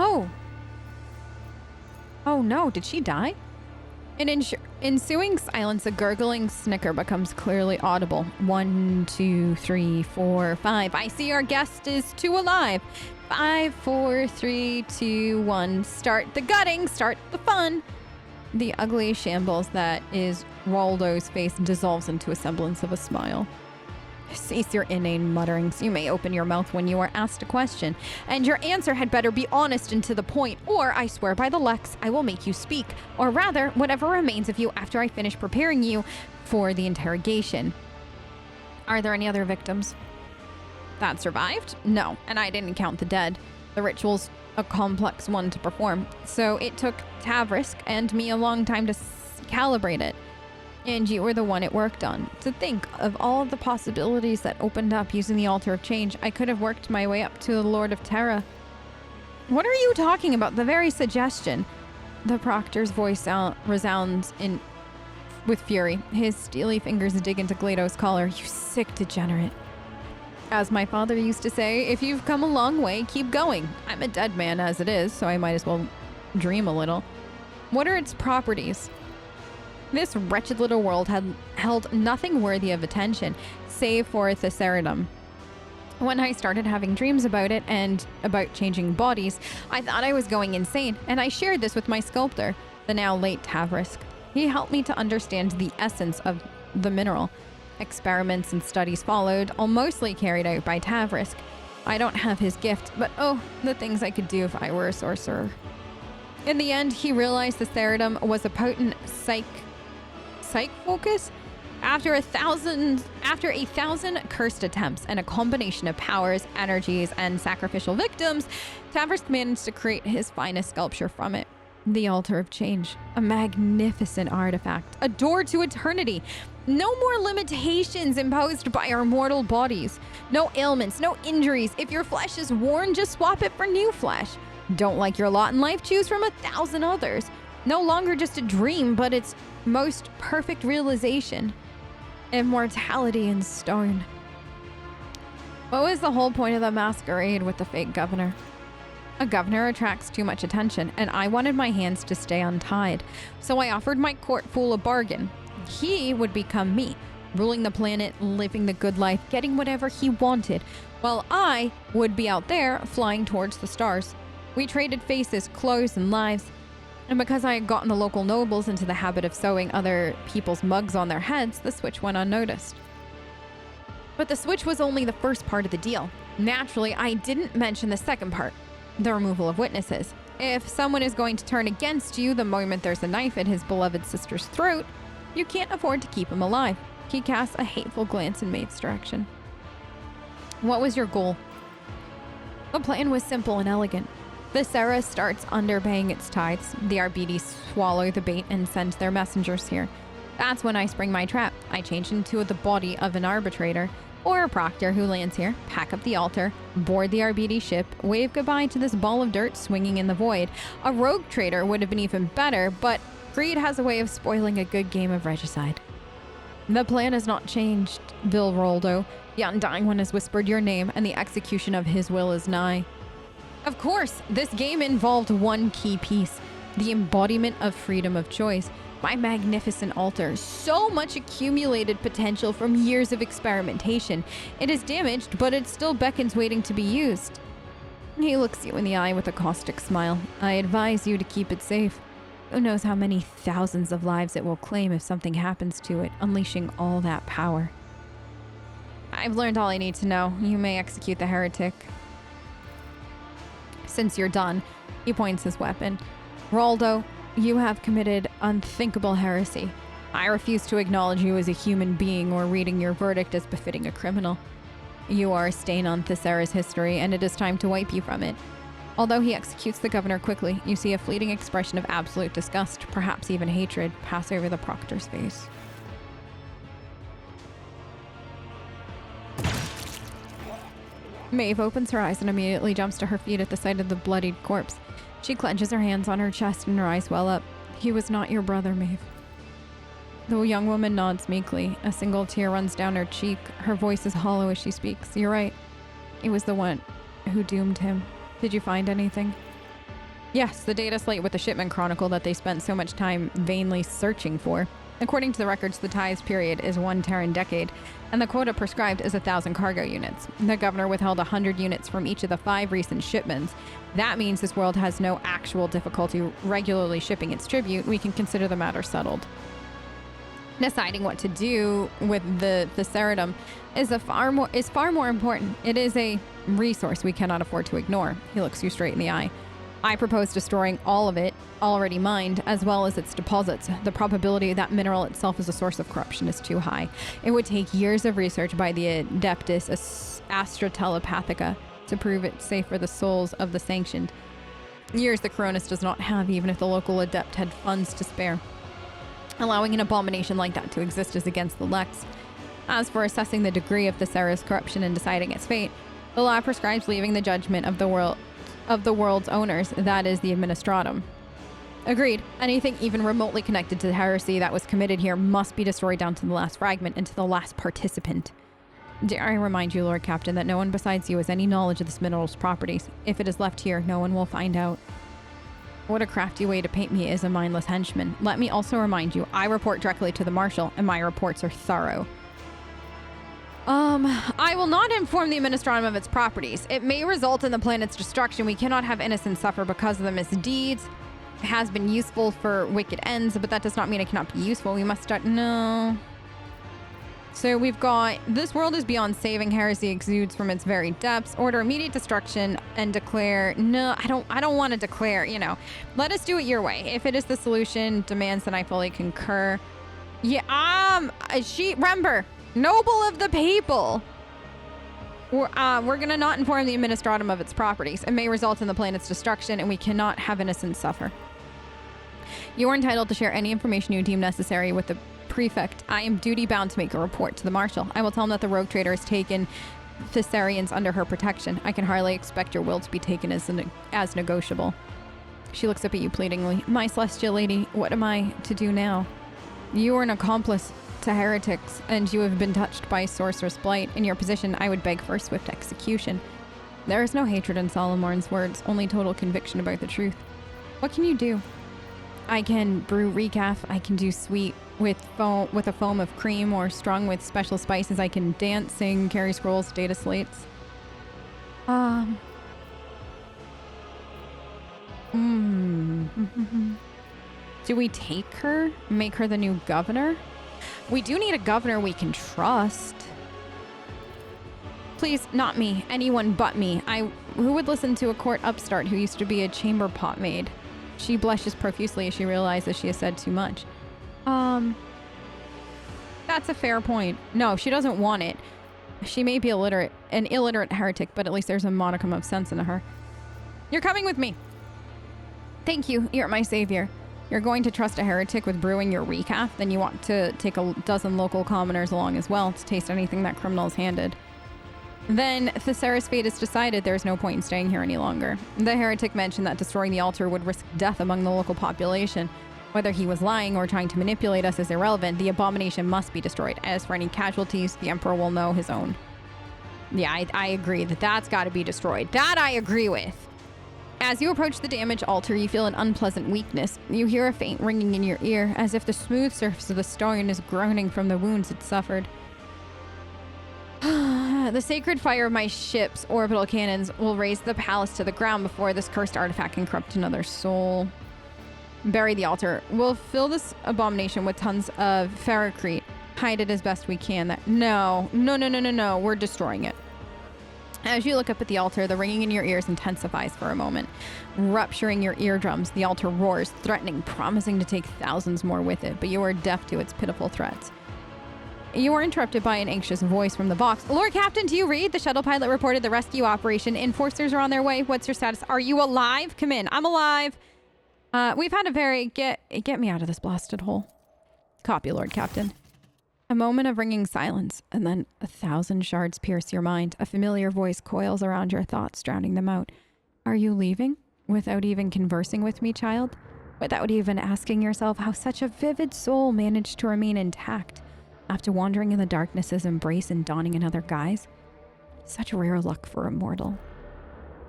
Oh. Oh no, did she die? In ensuing silence, a gurgling snicker becomes clearly audible. 1, 2, 3, 4, 5. I see our guest is too alive. 5, 4, 3, 2, 1. Start the gutting, start the fun. The ugly shambles that is Roldo's face dissolves into a semblance of a smile. Cease your inane mutterings. You may open your mouth when you are asked a question, and your answer had better be honest and to the point, or I swear by the Lex, I will make you speak, or rather, whatever remains of you after I finish preparing you for the interrogation. Are there any other victims that survived? No, and I didn't count the dead. The ritual's a complex one to perform, so it took Tavrisk and me a long time to calibrate it. And you were the one it worked on. To think of all of the possibilities that opened up using the Altar of Change, I could have worked my way up to the Lord of Terra. What are you talking about? The very suggestion. The Proctor's voice resounds with fury. His steely fingers dig into Glado's collar. You sick degenerate. As my father used to say, if you've come a long way, keep going. I'm a dead man as it is, so I might as well dream a little. What are its properties? This wretched little world had held nothing worthy of attention, save for Thessaridum. When I started having dreams about it and about changing bodies, I thought I was going insane, and I shared this with my sculptor, the now late Tavrisk. He helped me to understand the essence of the mineral. Experiments and studies followed, all mostly carried out by Tavrisk. I don't have his gift, but oh, the things I could do if I were a sorcerer. In the end, he realized the Thessaridum was a potent psych focus. After a thousand cursed attempts and a combination of powers, energies, and sacrificial victims, Tavrisk managed to create his finest sculpture from it. The Altar of Change, a magnificent artifact, adored to eternity. No more limitations imposed by our mortal bodies. No ailments, no injuries. If your flesh is worn, just swap it for new flesh. Don't like your lot in life? Choose from 1,000 others. No longer just a dream, but its most perfect realization. Immortality in stone. What was the whole point of the masquerade with the fake governor? A governor attracts too much attention, and I wanted my hands to stay untied. So I offered my court fool a bargain. He would become me, ruling the planet, living the good life, getting whatever he wanted, while I would be out there flying towards the stars. We traded faces, clothes, and lives. And because I had gotten the local nobles into the habit of sewing other people's mugs on their heads, the switch went unnoticed. But the switch was only the first part of the deal. Naturally, I didn't mention the second part, the removal of witnesses. If someone is going to turn against you the moment there's a knife at his beloved sister's throat, you can't afford to keep him alive. He casts a hateful glance in Maeve's direction. What was your goal? The plan was simple and elegant. The Serra starts underpaying its tithes. The Arbidi swallow the bait and send their messengers here. That's when I spring my trap. I change into the body of an arbitrator or a proctor who lands here, pack up the altar, board the Arbidi ship, wave goodbye to this ball of dirt swinging in the void. A rogue trader would have been even better, but greed has a way of spoiling a good game of regicide. The plan has not changed, Vil Roldo. The Undying One has whispered your name, and the execution of his will is nigh. Of course, this game involved one key piece, the embodiment of freedom of choice. My magnificent altar, so much accumulated potential from years of experimentation. It is damaged, but it still beckons waiting to be used. He looks you in the eye with a caustic smile. I advise you to keep it safe. Who knows how many thousands of lives it will claim if something happens to it, unleashing all that power. I've learned all I need to know. You may execute the heretic. Since you're done, he points his weapon. Roldo, you have committed unthinkable heresy. I refuse to acknowledge you as a human being or reading your verdict as befitting a criminal. You are a stain on Thessera's history, and it is time to wipe you from it. Although he executes the governor quickly, you see a fleeting expression of absolute disgust, perhaps even hatred, pass over the proctor's face. Maeve opens her eyes and immediately jumps to her feet at the sight of the bloodied corpse. She clenches her hands on her chest and her eyes well up. He was not your brother, Maeve. The young woman nods meekly. A single tear runs down her cheek. Her voice is hollow as she speaks. You're right. It was the one who doomed him. Did you find anything? Yes, the data slate with the shipment chronicle that they spent so much time vainly searching for. According to the records, the tithes period is 1 Terran decade, and the quota prescribed is 1,000 cargo units. The governor withheld 100 units from each of the 5 recent shipments. That means this world has no actual difficulty regularly shipping its tribute. We can consider the matter settled. Deciding what to do with the Thesauritum is far more important. It is a resource we cannot afford to ignore. He looks you straight in the eye. I propose destroying all of it, already mined, as well as its deposits. The probability that mineral itself is a source of corruption is too high. It would take years of research by the Adeptus Astra Telepathica to prove it safe for the souls of the sanctioned. Years the Koronus does not have, even if the local adept had funds to spare. Allowing an abomination like that to exist is against the Lex. As for assessing the degree of Thesera's corruption and deciding its fate, the law prescribes leaving the judgment of the world's owners, that is the Administratum. Agreed. Anything even remotely connected to the heresy that was committed here must be destroyed down to the last fragment and to the last participant. Dare I remind you, Lord Captain, that no one besides you has any knowledge of this mineral's properties. If it is left here, no one will find out. What a crafty way to paint me as a mindless henchman. Let me also remind you, I report directly to the Marshal, and my reports are thorough. I will not inform the Administratum of its properties. It may result in the planet's destruction. We cannot have innocents suffer because of the misdeeds. It has been useful for wicked ends, but that does not mean it cannot be useful. We must start... No. So we've got... This world is beyond saving. Heresy exudes from its very depths. Order immediate destruction and declare... No, I don't want to declare, you know. Let us do it your way. If it is the solution, demands that I fully concur. Yeah, remember... Noble of the people. We're gonna not inform the Administratum of its properties. It may result in the planet's destruction, and we cannot have innocents suffer. You are entitled to share any information you deem necessary with the prefect. I am duty-bound to make a report to the Marshal. I will tell him that the rogue trader has taken Thessarians under her protection. I can hardly expect your will to be taken as negotiable. She looks up at you pleadingly. My celestial lady, what am I to do now? You are an accomplice to heretics, and you have been touched by sorceress blight. In your position, I would beg for a swift execution. There is no hatred in Solomon's words, only total conviction about the truth. What can you do? I can brew recaf. I can do sweet with a foam of cream, or strung with special spices. I can dance, sing, carry scrolls, data slates. Do we take her? Make her the new governor? We do need a governor we can trust. Please, not me. Anyone but me. Who would listen to a court upstart who used to be a chamber pot maid? She blushes profusely as she realizes she has said too much. That's a fair point. No, she doesn't want it. She may be an illiterate heretic, but at least there's a modicum of sense in her. You're coming with me. Thank you. You're my savior. You're going to trust a heretic with brewing your recaf, then you want to take a dozen local commoners along as well to taste anything that criminal's handed. Then Thesera's fate is decided. There's no point in staying here any longer. The heretic mentioned that destroying the altar would risk death among the local population. Whether he was lying or trying to manipulate us is irrelevant. The abomination must be destroyed. As for any casualties, the Emperor will know his own. Yeah, I agree that's got to be destroyed. That I agree with. As you approach the damaged altar, you feel an unpleasant weakness. You hear a faint ringing in your ear, as if the smooth surface of the stone is groaning from the wounds it suffered. The sacred fire of my ship's orbital cannons will raise the palace to the ground before this cursed artifact can corrupt another soul. Bury the altar. We'll fill this abomination with tons of ferrocrete. Hide it as best we can. No. We're destroying it. As you look up at the altar, the ringing in your ears intensifies for a moment. Rupturing your eardrums, the altar roars, threatening, promising to take thousands more with it, but you are deaf to its pitiful threats. You are interrupted by an anxious voice from the box. Lord Captain, do you read? The shuttle pilot reported the rescue operation. Enforcers are on their way. What's your status? Are you alive? Come in. I'm alive. We've had a very... Get me out of this blasted hole. Copy, Lord Captain. A moment of ringing silence, and then 1,000 shards pierce your mind. A familiar voice coils around your thoughts, drowning them out. Are you leaving? Without even conversing with me, child? Without even asking yourself how such a vivid soul managed to remain intact after wandering in the darkness's embrace and donning another guise? Such rare luck for a mortal.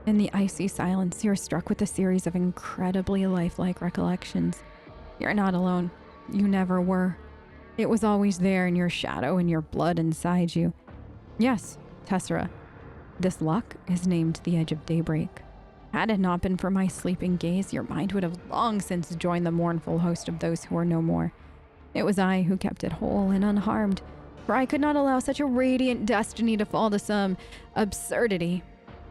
In the icy silence, you're struck with a series of incredibly lifelike recollections. You're not alone. You never were. It was always there in your shadow and your blood inside you. Yes, Tessera. This luck is named the Edge of Daybreak. Had it not been for my sleeping gaze, your mind would have long since joined the mournful host of those who are no more. It was I who kept it whole and unharmed, for I could not allow such a radiant destiny to fall to some absurdity.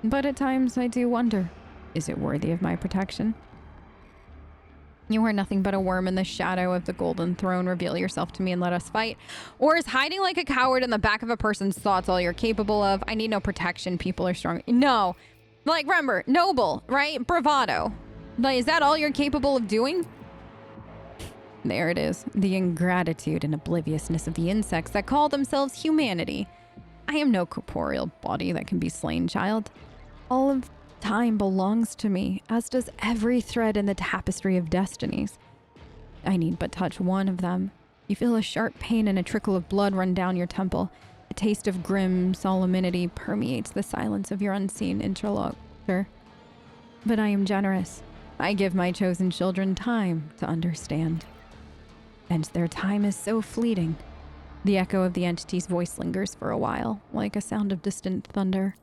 But at times I do wonder, is it worthy of my protection? You are nothing but a worm in the shadow of the golden throne. Reveal yourself to me and let us fight. Or is hiding like a coward in the back of a person's thoughts all you're capable of? I need no protection. People are strong. No. Like, remember, noble, right? Bravado. Like, is that all you're capable of doing? There it is. The ingratitude and obliviousness of the insects that call themselves humanity. I am no corporeal body that can be slain, child. All of time belongs to me, as does every thread in the tapestry of destinies. I need but touch one of them. You feel a sharp pain and a trickle of blood run down your temple. A taste of grim solemnity permeates the silence of your unseen interlocutor. But I am generous. I give my chosen children time to understand. And their time is so fleeting. The echo of the entity's voice lingers for a while, like a sound of distant thunder.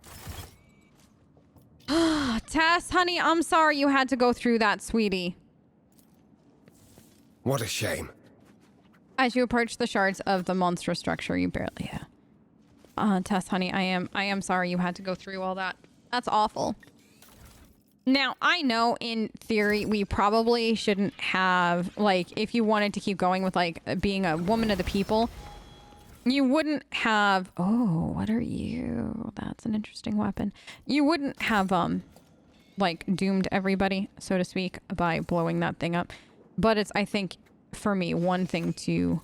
Tess, honey, I'm sorry you had to go through that, sweetie. What a shame. As you approach the shards of the monstrous structure, you barely... Tess, honey, I am sorry you had to go through all that. That's awful. Now, I know in theory we probably shouldn't have, like, if you wanted to keep going with, like, being a woman of the people, you wouldn't have... Oh, what are you? That's an interesting weapon. You wouldn't have, like, doomed everybody, so to speak, by blowing that thing up. But it's, I think, for me, one thing to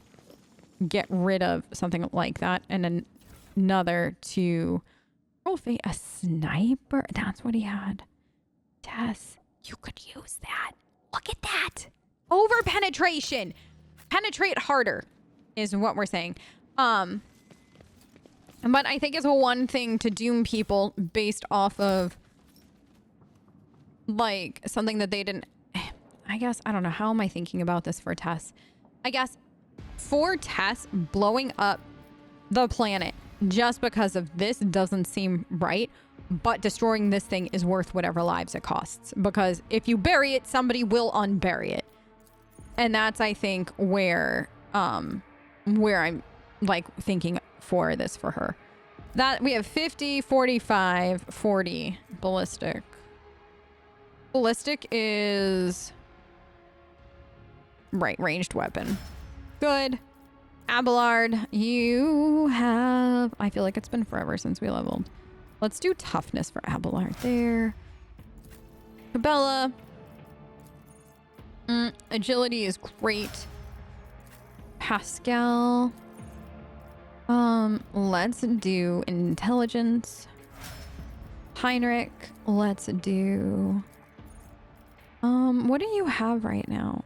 get rid of something like that, and another to... A sniper? That's what he had. Tess, you could use that. Look at that. Over penetration. Penetrate harder is what we're saying. But I think it's one thing to doom people based off of like something that they didn't... I guess, I don't know. How am I thinking about this for Tess? I guess for Tess, blowing up the planet just because of this doesn't seem right. But destroying this thing is worth whatever lives it costs. Because if you bury it, somebody will unbury it. And that's, I think, where I'm like thinking for this for her. That we have 50, 45, 40 ballistic. Ballistic is right, ranged weapon. Good. Abelard, you have... I feel like it's been forever since we leveled. Let's do toughness for Abelard there. Cabela. Agility is great. Pascal. Let's do intelligence. Heinrich, let's do... what do you have right now?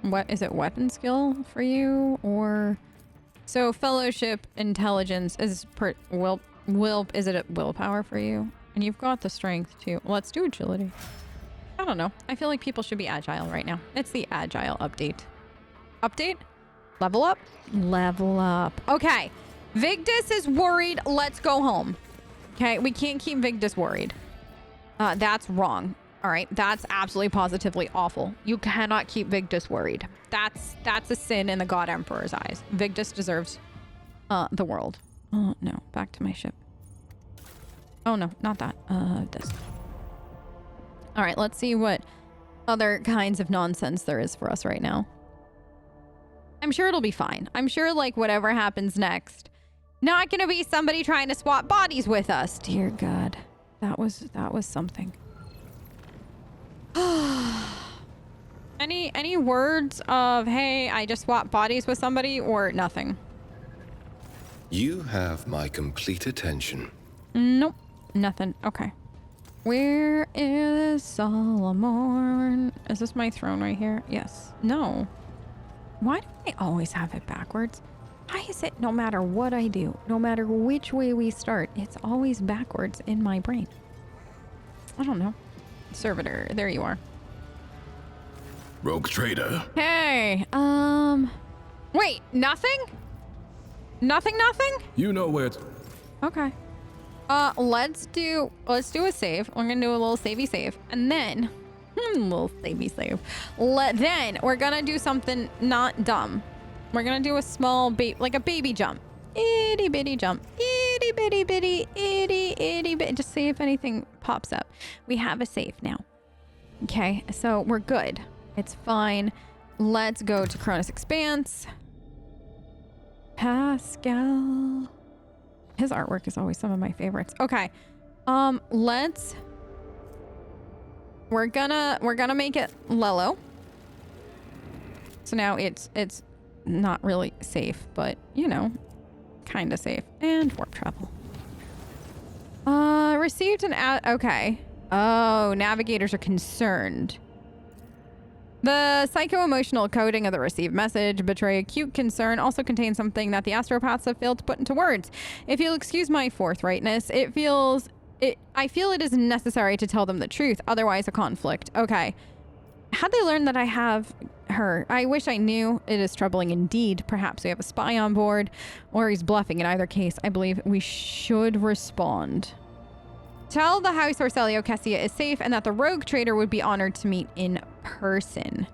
What is it, weapon skill for you? Or... So fellowship intelligence is is it a willpower for you? And you've got the strength too. Let's do agility. I don't know. I feel like people should be agile right now. It's the agile update. Update? Level up? Level up. Okay. Vigdis is worried. Let's go home. Okay. We can't keep Vigdis worried. That's wrong. All right. That's absolutely positively awful. You cannot keep Vigdis worried. That's a sin in the God Emperor's eyes. Vigdis deserves the world. Oh, no. Back to my ship. Oh, no. Not that. This. All right. Let's see what other kinds of nonsense there is for us right now. I'm sure it'll be fine. I'm sure, like, whatever happens next, not gonna be somebody trying to swap bodies with us. Dear God. That was something. Any words of, hey, I just swapped bodies with somebody, or nothing? You have my complete attention. Nope. Nothing. Okay. Where is Solomon? Is this my throne right here? Yes. No. Why do I always have it backwards? Why is it no matter what I do, no matter which way we start, it's always backwards in my brain? I don't know. Servitor. There you are. Rogue trader. Hey, wait, nothing? Nothing? You know where it's... Okay. Let's do a save. We're gonna do a little savey save. And then, little savey save. Then we're gonna do something not dumb. We're gonna do a small like a baby jump. Itty bitty jump. Itty bitty bitty. Itty bitty. Just see if anything pops up. We have a save now. Okay, so we're good. It's fine. Let's go to Koronus Expanse. Pascal. His artwork is always some of my favorites. Okay. We're gonna make it Lello. So now it's not really safe, but you know, kind of safe. And warp travel. Received an okay. Oh, navigators are concerned. The psycho-emotional coding of the received message betray acute concern also contains something that the astropaths have failed to put into words. If you'll excuse my forthrightness, I feel it is necessary to tell them the truth, otherwise a conflict. Okay. How'd they learn that I have her? I wish I knew. It is troubling indeed. Perhaps we have a spy on board, or he's bluffing. In either case, I believe we should respond. Tell the house Orselio Kessia is safe and that the rogue trader would be honored to meet in person.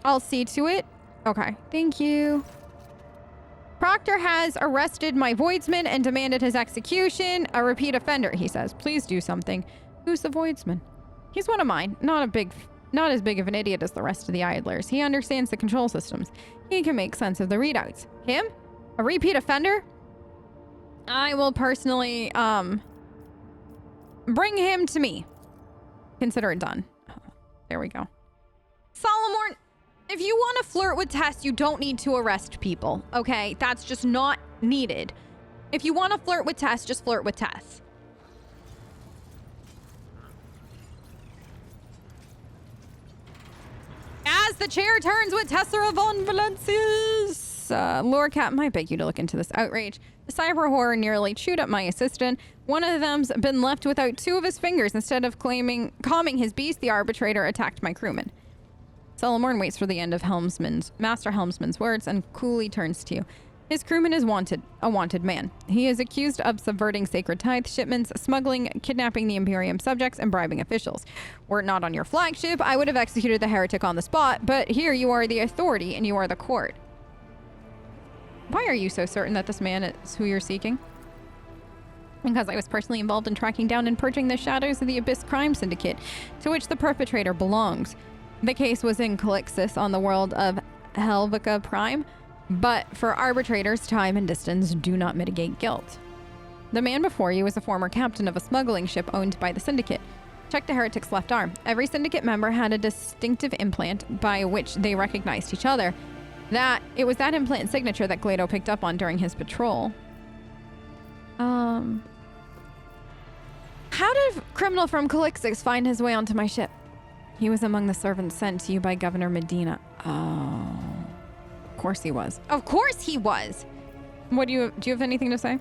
I'll see to it. Okay, thank you. Proctor has arrested my voidsman and demanded his execution. A repeat offender, he says. Please do something. Who's the voidsman? He's one of mine. Not as big of an idiot as the rest of the idlers. He understands the control systems. He can make sense of the readouts. Him? A repeat offender? I will personally, bring him to me. Consider it done. There we go. Solomon, if you want to flirt with Tess, you don't need to arrest people, okay? That's just not needed. If you want to flirt with Tess, just flirt with Tess. As the chair turns with Tessera von Valencius. Lorecap, I beg you to look into this outrage. The cyber horror nearly chewed up my assistant. One of them's been left without 2 of his fingers. Instead of calming his beast, the arbitrator attacked my crewman. Solomon waits for the end of Master Helmsman's words and coolly turns to you. His crewman is a wanted man. He is accused of subverting sacred tithe shipments, smuggling, kidnapping the Imperium subjects, and bribing officials. Were it not on your flagship, I would have executed the heretic on the spot, but here you are the authority and you are the court. Why are you so certain that this man is who you're seeking? Because I was personally involved in tracking down and purging the shadows of the Abyss Crime Syndicate, to which the perpetrator belongs. The case was in Calixis on the world of Helvetica Prime, but for arbitrators, time and distance do not mitigate guilt. The man before you is a former captain of a smuggling ship owned by the Syndicate. Check the heretic's left arm. Every Syndicate member had a distinctive implant by which they recognized each other. It was that implant signature that Glado picked up on during his patrol. How did a criminal from Calixis find his way onto my ship? He was among the servants sent to you by Governor Medina. Oh. Of course he was. Of course he was! Do you have anything to say?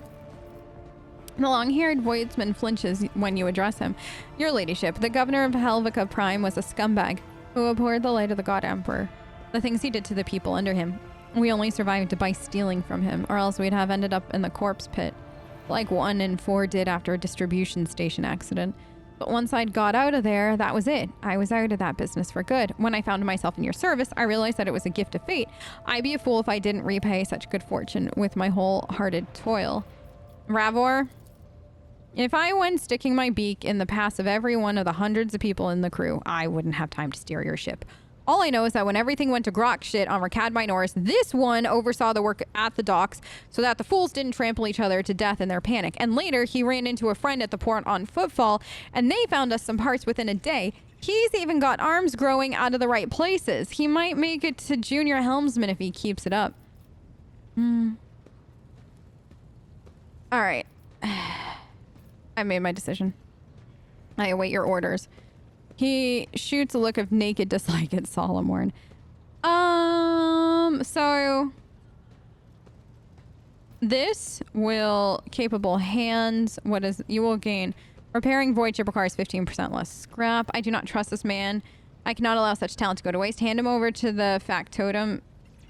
The long-haired voidsman flinches when you address him. Your ladyship, the governor of Helvetica Prime was a scumbag who abhorred the light of the God Emperor. The things he did to the people under him. We only survived by stealing from him, or else we'd have ended up in the corpse pit, like 1 in 4 did after a distribution station accident. But once I'd got out of there, that was it. I was out of that business for good. When I found myself in your service, I realized that it was a gift of fate. I'd be a fool if I didn't repay such good fortune with my wholehearted toil. Ravor, if I went sticking my beak in the paths of every one of the hundreds of people in the crew, I wouldn't have time to steer your ship. All I know is that when everything went to grok shit on Rakad Minoris, this one oversaw the work at the docks so that the fools didn't trample each other to death in their panic. And later, he ran into a friend at the port on footfall, and they found us some parts within a day. He's even got arms growing out of the right places. He might make it to junior helmsman if he keeps it up. All right. I made my decision. I await your orders. He shoots a look of naked dislike at Solomon. So this will capable hands. You will gain Repairing void ship requires 15% less scrap. I do not trust this man. I cannot allow such talent to go to waste. Hand him over to the factotum.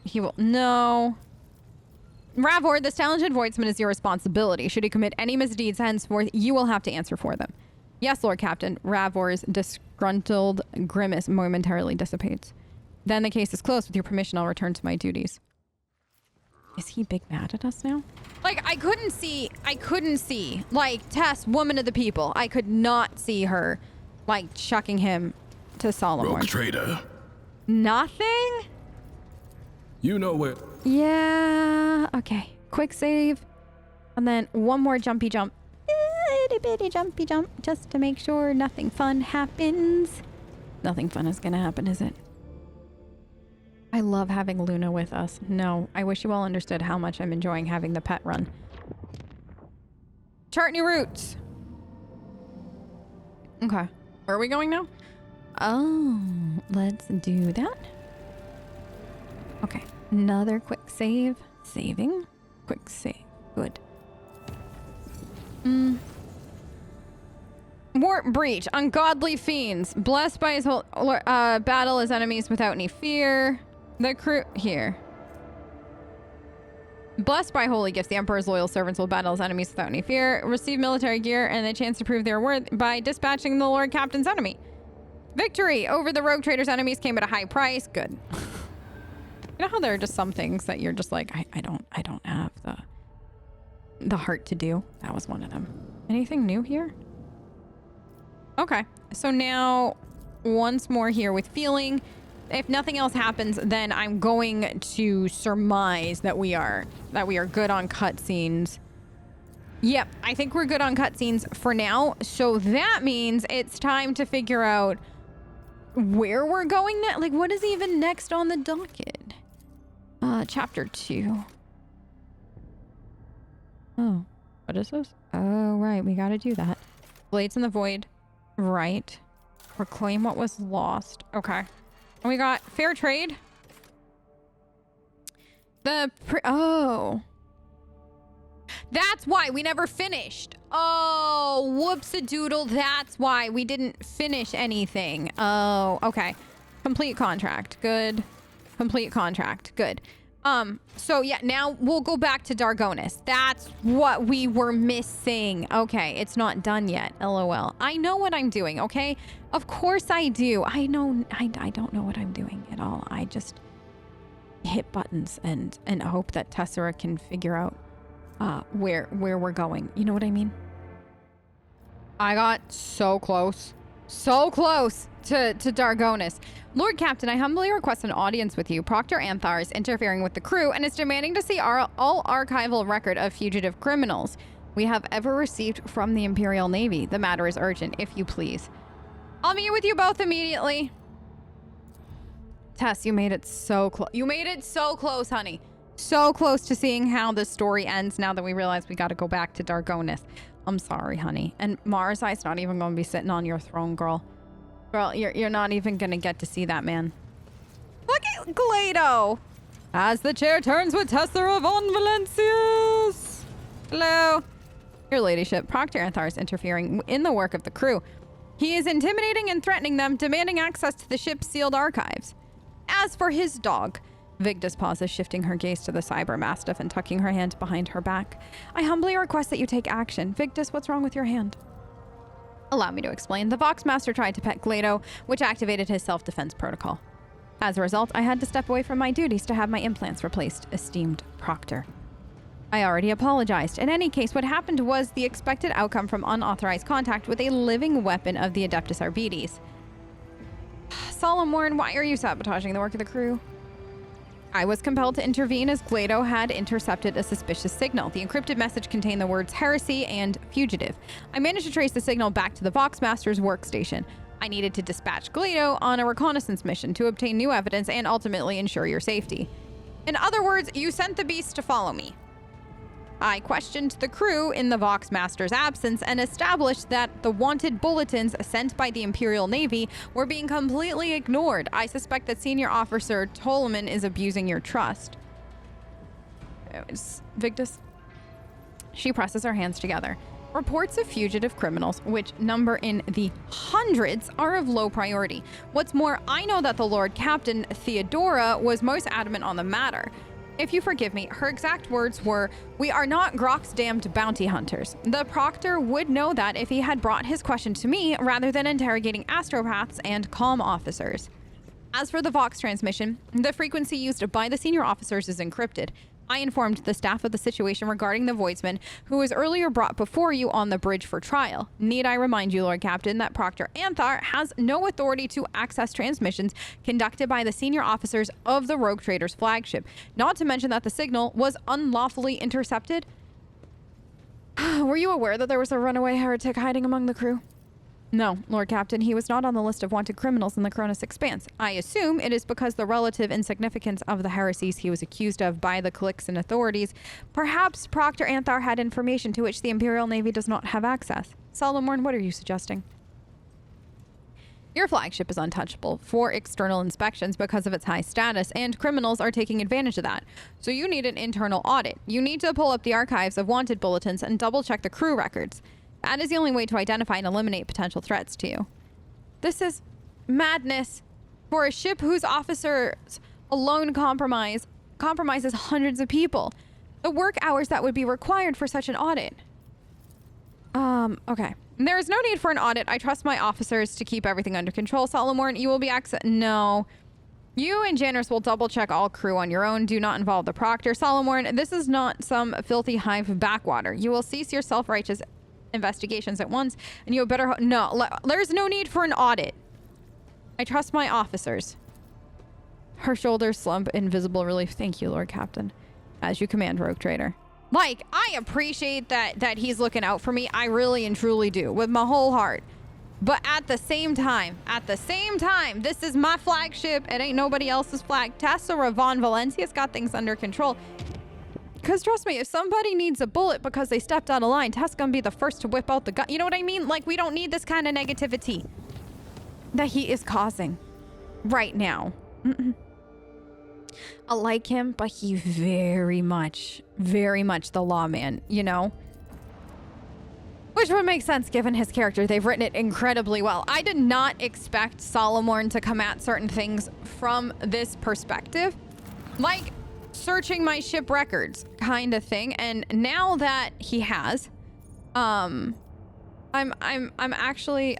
He will... No. Ravor, this talented voidsman is your responsibility. Should he commit any misdeeds henceforth, you will have to answer for them. Yes, Lord Captain. Ravor's disgruntled grimace momentarily dissipates. Then the case is closed. With your permission, I'll return to my duties. Is he big mad at us now? Like, I couldn't see, like, Tess, woman of the people. I could not see her, like, chucking him to Solomon. Rogue trader. Nothing? You know where... Yeah, okay. Quick save. And then one more jumpy jump. Itty bitty jumpy jump, just to make sure nothing fun happens. Nothing fun is gonna happen, is it? I love having Luna with us. No, I wish you all understood how much I'm enjoying having the pet run. Chart new routes. Okay. Where are we going now? Oh, let's do that. Okay. Another quick save. Saving. Quick save. Good. Warp breach. Ungodly fiends. Blessed by his whole battle his enemies without any fear. The crew here. Blessed by holy gifts, the Emperor's loyal servants will battle his enemies without any fear. Receive military gear and a chance to prove their worth by dispatching the Lord Captain's enemy. Victory over the rogue trader's enemies came at a high price. Good. You know how there are just some things that you're just like, I don't have the heart to do. That was one of them. Anything new here? Okay. So now once more here with feeling. If nothing else happens, then I'm going to surmise that we are good on cutscenes. Yep, I think we're good on cutscenes for now. So that means it's time to figure out where we're going next. Like, what is even next on the docket? Chapter 2. Oh, what is this? Oh, right, we gotta do that. Blades in the Void. Right. Reclaim what was lost. Okay. And we got fair trade. Oh. That's why we never finished. Oh, whoops-a-doodle. That's why we didn't finish anything. Oh, okay. Complete contract. Good. Complete contract. Good. So yeah, now we'll go back to Dargonis. That's what we were missing. Okay, it's not done yet. LOL. I know what I'm doing, okay? Of course I do. I know, I don't know what I'm doing at all. I just hit buttons and hope that Tessera can figure out where we're going. You know what I mean? I got so close. So close to Dargonis. Lord Captain, I humbly request an audience with you. Proctor Anthar is interfering with the crew and is demanding to see all archival record of fugitive criminals we have ever received from the Imperial Navy. The matter is urgent, if you please. I'll meet with you both immediately. Tess, you made it so close. You made it so close, honey. So close to seeing how the story ends now that we realize we got to go back to Dargonis. I'm sorry, honey. And Marzai's not even going to be sitting on your throne, girl. Girl, you're not even going to get to see that man. Look at Glado! As the chair turns with Tessera von Valencius. Hello. Your ladyship, Proctor Anthar is interfering in the work of the crew. He is intimidating and threatening them, demanding access to the ship's sealed archives. As for his dog, Vigdis pauses, shifting her gaze to the cyber mastiff and tucking her hand behind her back. I humbly request that you take action. Vigdis, what's wrong with your hand? Allow me to explain. The Voxmaster tried to pet Glado, which activated his self-defense protocol. As a result, I had to step away from my duties to have my implants replaced, esteemed Proctor. I already apologized. In any case, what happened was the expected outcome from unauthorized contact with a living weapon of the Adeptus Arbites. Solomon, why are you sabotaging the work of the crew? I was compelled to intervene as Glado had intercepted a suspicious signal. The encrypted message contained the words heresy and fugitive. I managed to trace the signal back to the Voxmaster's workstation. I needed to dispatch Glado on a reconnaissance mission to obtain new evidence and ultimately ensure your safety. In other words, you sent the beast to follow me. I questioned the crew in the Voxmaster's absence and established that the wanted bulletins sent by the Imperial Navy were being completely ignored. I suspect that Senior Officer Tolman is abusing your trust. Vigdis. She presses her hands together. Reports of fugitive criminals, which number in the hundreds, are of low priority. What's more, I know that the Lord Captain Theodora was most adamant on the matter. If you forgive me, her exact words were, "We are not Grok's damned bounty hunters." The proctor would know that if he had brought his question to me rather than interrogating astropaths and comm officers. As for the Vox transmission, the frequency used by the senior officers is encrypted. I informed the staff of the situation regarding the voidsman who was earlier brought before you on the bridge for trial. Need I remind you, Lord Captain, that Proctor Anthar has no authority to access transmissions conducted by the senior officers of the Rogue Trader's flagship, not to mention that the signal was unlawfully intercepted? Were you aware that there was a runaway heretic hiding among the crew? No, Lord Captain, he was not on the list of wanted criminals in the Koronus Expanse. I assume it is because the relative insignificance of the heresies he was accused of by the Calixan authorities. Perhaps Proctor Anthar had information to which the Imperial Navy does not have access. Solomon, what are you suggesting? Your flagship is untouchable for external inspections because of its high status, and criminals are taking advantage of that. So you need an internal audit. You need to pull up the archives of wanted bulletins and double-check the crew records. That is the only way to identify and eliminate potential threats to you. This madness for a ship whose officers alone compromises hundreds of people. The work hours that would be required for such an audit. Okay. There is no need for an audit. I trust my officers to keep everything under control. Solomon, you will be No. You and Janus will double check all crew on your own. Do not involve the proctor. Solomon, this is not some filthy hive of backwater. You will cease your self-righteous investigations at once, and you better there's no need for an audit. I trust my officers. Her shoulders slump in visible relief. Thank you, Lord Captain. As you command, Rogue Trader. Like, I appreciate that he's looking out for me. I really and truly do, with my whole heart. But at the same time, this is my flagship. It ain't nobody else's flag. Tess or Von Valencia's got things under control. Because trust me, if somebody needs a bullet because they stepped out of line, Tess gonna be the first to whip out the gun. You know what I mean? Like, we don't need this kind of negativity that he is causing right now. I like him, but he very much the lawman, you know? Which would make sense given his character. They've written it incredibly well. I did not expect Solomon to come at certain things from this perspective. Like, searching my ship records kind of thing, and now that he has, I'm actually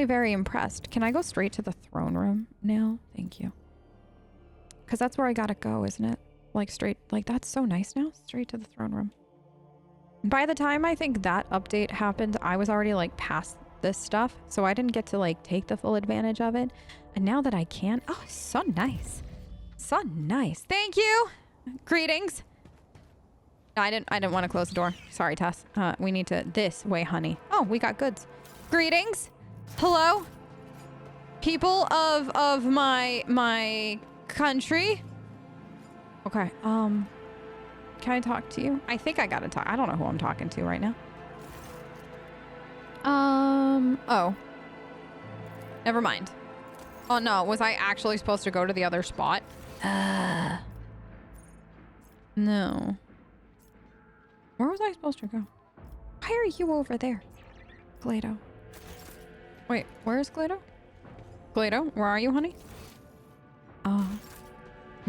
very impressed. Can I go straight to the throne room now? Thank you. Because that's where I gotta go, isn't it? Like straight, like that's so nice now. Straight to the throne room. By the time I think that update happened, I was already like past this stuff, so I didn't get to like take the full advantage of it. And now that I can, oh, so nice. So nice. Thank you. Greetings. I didn't want to close the door. Sorry, Tess. We need to this way, honey. Oh, we got goods. Greetings. Hello. People of my country. Okay. Can I talk to you? I think I gotta talk. I don't know who I'm talking to right now. Oh. Never mind. Oh no, was I actually supposed to go to the other spot? No. Where was I supposed to go? Why are you over there? Glado. Wait, where is Glado? Glado, where are you, honey? Oh.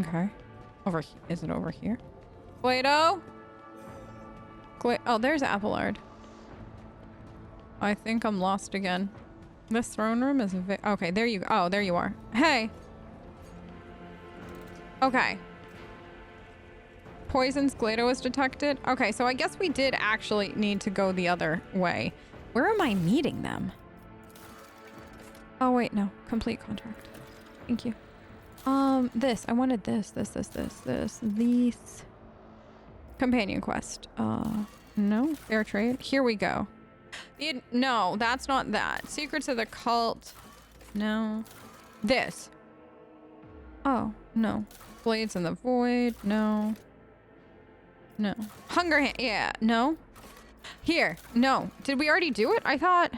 Okay. Is it over here? Glado? Oh, there's Appelard. I think I'm lost again. This throne room is okay, there you go. Oh, there you are. Hey. Okay. Poisons Glado was detected. Okay, so I guess we did actually need to go the other way. Where am I meeting them? Oh, wait, no. Complete contract. Thank you. This. I wanted this. These. Companion quest. No. Fair trade. Here we go. No, that's not that. Secrets of the cult. No. This. Oh, no. Blades in the void. No. No. Hunger hand. Yeah. No. Here. No. Did we already do it? I thought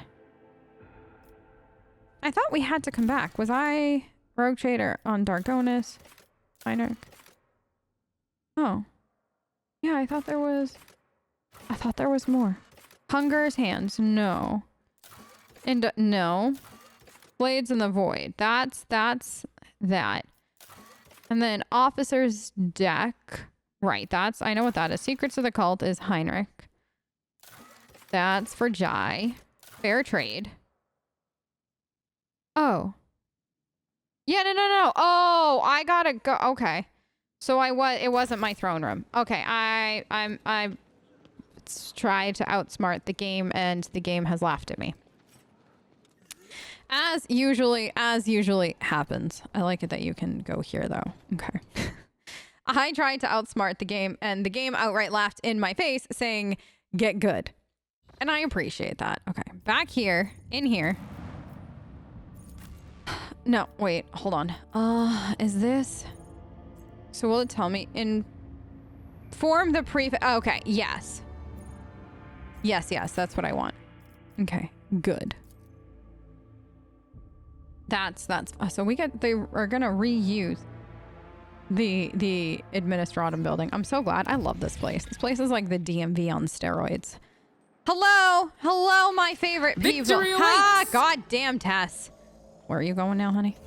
we had to come back. Was I Rogue Trader on Dargonis? Minor. Oh. Yeah, I thought there was more. Hunger's hands. No. And no. Blades in the void. That's that. And then officer's deck. Right, I know what that is. Secrets of the Cult is Heinrich. That's for Jai. Fair trade. Oh. Yeah, no. Oh, I gotta go. Okay. So it wasn't my throne room. Okay, I tried to outsmart the game and the game has laughed at me. As usually happens. I like it that you can go here though. Okay. I tried to outsmart the game and the game outright laughed in my face saying, get good. And I appreciate that. Okay. Back here, in here. No, wait, hold on. Is this? So will it tell me? Inform the prefect. Okay, yes. Yes, that's what I want. Okay, good. That's so they are gonna reuse the Administratum building. I'm so glad. I love this place. This place is like the DMV on steroids. Hello, my favorite people. Victory Ha! awaits! God damn, Tess. Where are you going now, honey?